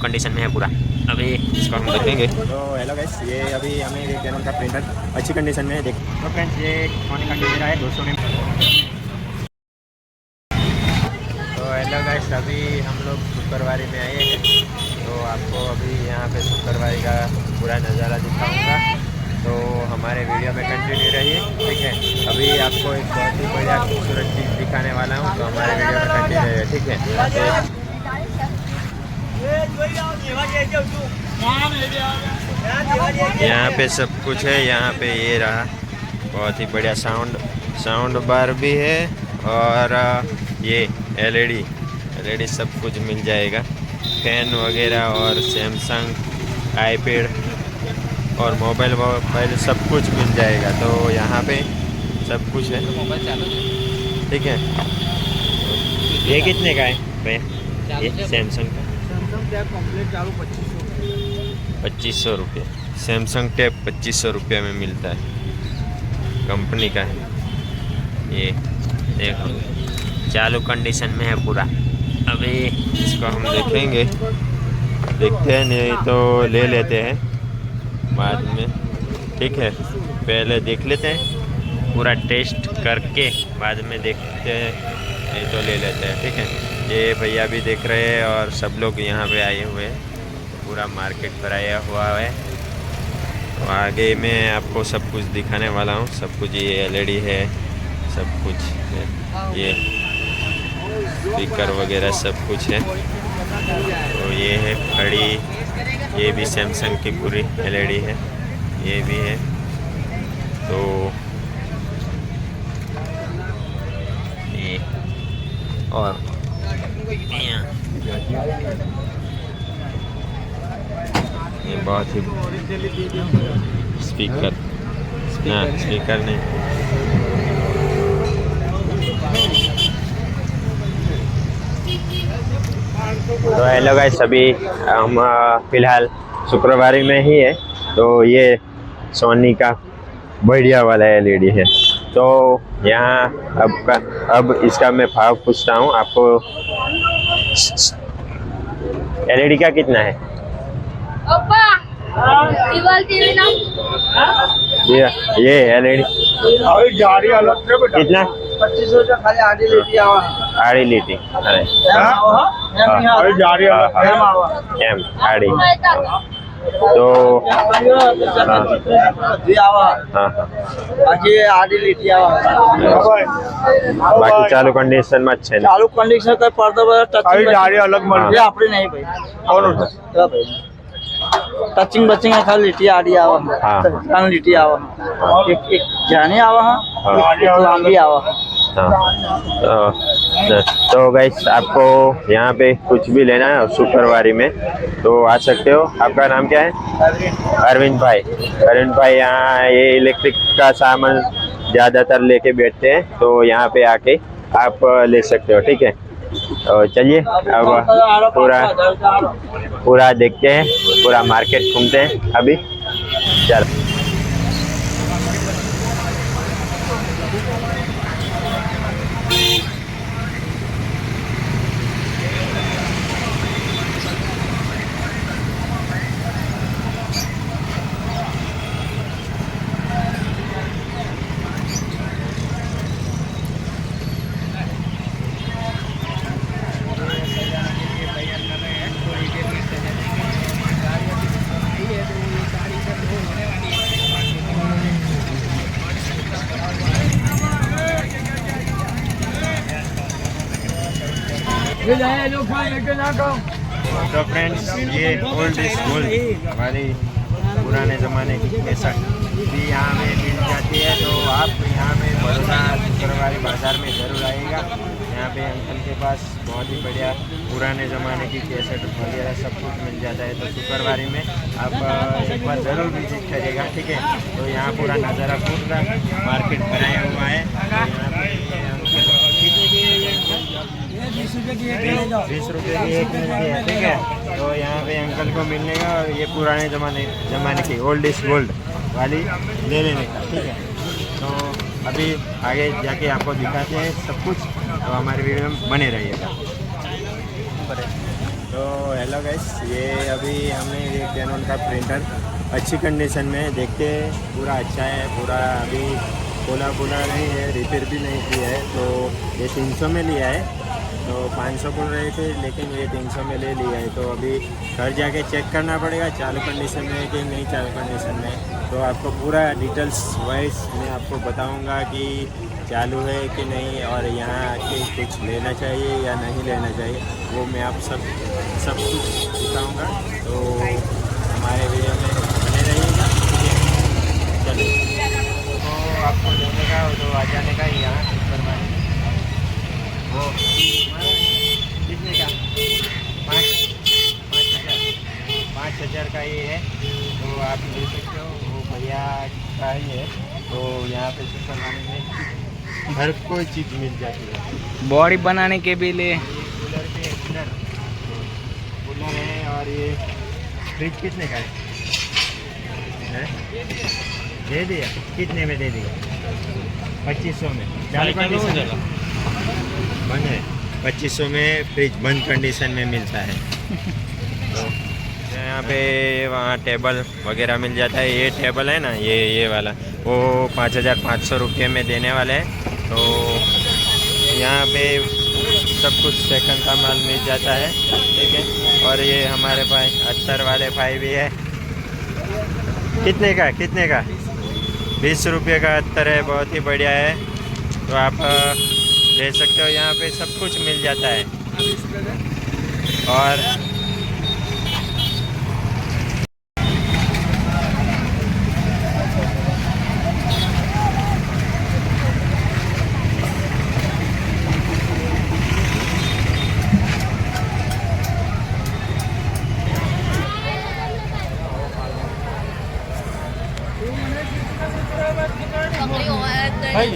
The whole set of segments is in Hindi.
कंडीशन में है पूरा। अभी इसको हम देखेंगे। तो हेलो गाइस, ये अभी हमें ये कैनन का प्रिंटर अच्छी कंडीशन में है। देख तो फ्रेंड्स, ये सोनी का कैमरा है 200 में। तो हेलो गाइस, अभी हम लोग शुक्रवारी में आए हैं, तो आपको अभी यहाँ पे शुक्रवारी का पूरा नज़ारा दिखाऊंगा। तो हमारे वीडियो में कंटिन्यू रहिए, ठीक है। अभी आपको एक बहुत ही बढ़िया खूबसूरत चीज़ दिखाने वाला हूँ, तो हमारे वीडियो में कंटिन्यू रहिए, ठीक है। यहाँ पे सब कुछ है। यहाँ पे ये रहा, बहुत ही बढ़िया साउंड बार भी है, और ये एलईडी सब कुछ मिल जाएगा, फैन वगैरह, और सैमसंग आईपैड और मोबाइल सब कुछ मिल जाएगा। तो यहाँ पे सब कुछ है, ठीक है। ये कितने का है भैया? ये सैमसंग का टैब कंप्लीट चालू 2500 रुपये। सैमसंग टैब 2500 रुपये में मिलता है, कंपनी का है ये। देखो चालू कंडीशन में है पूरा। अभी इसको हम देखेंगे, देखते हैं, नहीं तो ले लेते हैं बाद में, ठीक है। पहले देख लेते हैं, पूरा टेस्ट करके बाद में देखते हैं, नहीं तो ले लेते हैं, ठीक है। ये भैया भी देख रहे हैं और सब लोग यहाँ पे आए हुए हैं, पूरा मार्केट भराया हुआ है। तो आगे मैं आपको सब कुछ दिखाने वाला हूँ, सब कुछ। ये एलईडी है, सब कुछ है, ये स्पीकर वगैरह सब कुछ है। तो ये है घड़ी, ये भी सैमसंग की पूरी एलईडी है, ये भी है। तो ये और ये बहुत ही स्पीकर नहीं, तो हेलो गाइस, अभी हम फिलहाल शुक्रवारी में ही है। तो ये सोनी का बढ़िया वाला एलईडी है। तो यहाँ अब इसका मैं भाव पूछता हूँ आपको। एलईडी का कितना है? ये एलईडी कितना? 2500 खाली आड़ी लेती अरे एम आड़ी। तो बाकी चालू कंडीशन में अच्छे, चालू कंडीशन का पर्दा अलग अपने नहीं भाई, टचिंग बचिंग खाली लिटी आड़ी आवा, लिटी आवा, एक जाने आवा, एक लांबी आवा। तो गाइस, आपको यहाँ पे कुछ भी लेना है शुक्रवारी में तो आ सकते हो। आपका नाम क्या है? अरविंद भाई यहाँ ये इलेक्ट्रिक का सामान ज़्यादातर लेके बैठते हैं, तो यहाँ पे आके आप ले सकते हो, ठीक है। तो चलिए अब पूरा देखते हैं, पूरा मार्केट घूमते हैं अभी। चलो तो फ्रेंड्स, ये ओल्ड इज गोल्ड वाली पुराने ज़माने की केसट भी यहाँ में मिल जाती है। तो आप यहाँ में बड़ौदा शुक्रवारी बाज़ार में ज़रूर आइएगा। यहाँ पे अंकल के पास बहुत ही बढ़िया पुराने ज़माने की केसट वगैरह सब कुछ मिल जाता है। तो शुक्रवारी में आप एक बार ज़रूर विजिट करिएगा, ठीक है। तो यहाँ पूरा नज़ारा पूरा मार्केट बनाया हुआ है। तो 20 रुपये की एक मिलती है, ठीक है। तो यहाँ पे अंकल को मिलने का, और ये पुराने ज़माने की ओल्ड इज गोल्ड वाली ले लेने का, ठीक है। तो अभी आगे जाके आपको दिखाते हैं सब कुछ, तो हमारे वीडियो में बने रहिएगा। तो तो हेलो गाइस, ये अभी हमने एक कैनन का प्रिंटर अच्छी कंडीशन में देखते हैं, पूरा अच्छा है, पूरा अभी बोला नहीं है, रिपेयर भी नहीं किया है। तो ये 300 में लिया है, तो 500 बोल रहे थे लेकिन ये 300 में ले लिया है। तो अभी घर जाके चेक करना पड़ेगा चालू कंडीशन में है कि नहीं चालू कंडीशन में। तो आपको पूरा डिटेल्स वाइज मैं आपको बताऊंगा कि चालू है कि नहीं, और यहाँ आके कुछ लेना चाहिए या नहीं लेना चाहिए, वो मैं आप सब कुछ बताऊंगा। तो हमारे वीडियो में बने रहिएगा। चलिए, तो आपको लेने का तो आ जाने का ही यहाँ करवाने वो कितने का 5,000 का ये है। तो आप ले सकते हो, वो भैया का ही है। तो यहाँ पे करवाने में हर कोई चीज़ मिल जाती है। बॉडी बनाने के भी लिए कूलर है। और ये फ्रिज कितने का है? दे दिया, कितने में दे दिया? 2500 में। चालू कंडीशन बंद है, 2500 में फ्रिज बंद कंडीशन में मिलता है। तो यहाँ पे वहाँ टेबल वगैरह मिल जाता है। ये टेबल है ना, ये वाला, वो 5,500 रुपये में देने वाले हैं। तो यहाँ पे सब कुछ सेकंड का माल मिल जाता है, ठीक है। और ये हमारे पास अत्तर वाले पाई भी है। कितने का 20 रुपये का अत्तर है, बहुत ही बढ़िया है। तो आप ले सकते हो, यहाँ पे सब कुछ मिल जाता है। और है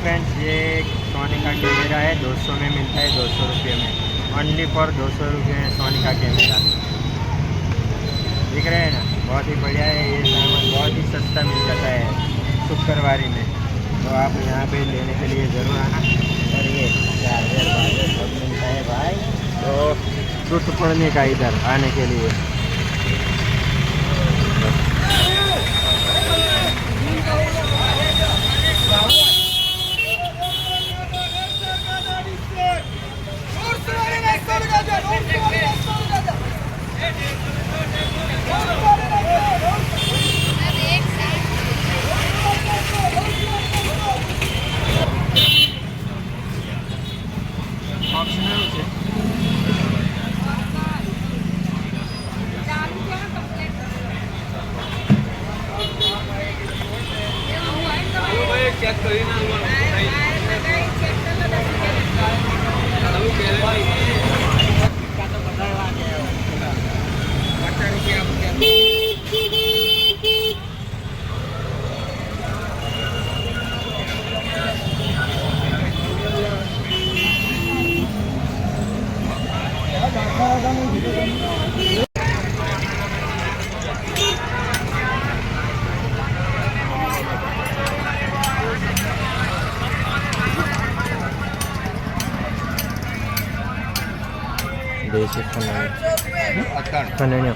फ्रेंड्स, ये सोनी का कैमरा है, 200 में मिलता है, 200 रुपये में। ओनली फॉर 200 रुपये में सोनी का कैमरा दिख रहे हैं ना, बहुत ही बढ़िया है। ये सामान बहुत ही सस्ता मिल जाता है शुक्रवारी में। तो आप यहाँ पे लेने के लिए ज़रूर आना। और ये चार्जर सब मिलता है भाई, तो छूट पड़ने का इधर आने के लिए। દેશી ખંડણીઓ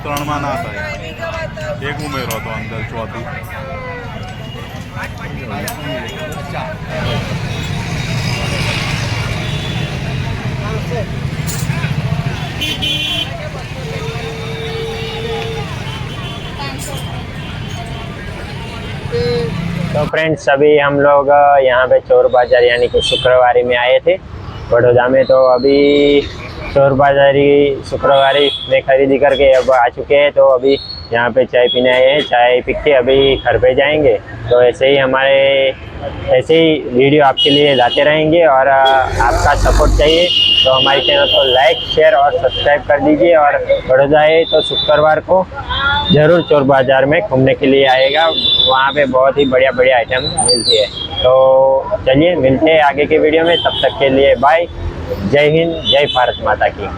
3 માં ના થાય, એક ઉમેરો હતો અંદર ચોથી. तो फ्रेंड्स, अभी हम लोग यहाँ पे चोर बाज़ार यानी कि शुक्रवारी में आए थे बड़ौदा में। तो अभी चोर बाज़ारी शुक्रवारी में खरीदी करके अब आ चुके हैं। तो अभी यहाँ पे चाय पीने आए हैं। चाय पी के अभी घर पे जाएंगे। तो ऐसे ही वीडियो आपके लिए लाते रहेंगे और आपका सपोर्ट चाहिए तो हमारे चैनल को लाइक, शेयर और सब्सक्राइब कर दीजिए। और बड़ौदा है तो शुक्रवार को ज़रूर चोर बाज़ार में घूमने के लिए आएगा, वहाँ पे बहुत ही बढ़िया बढ़िया आइटम मिलती है। तो चलिए मिलते हैं आगे के वीडियो में, तब तक के लिए बाय। जय हिंद, जय भारत माता की।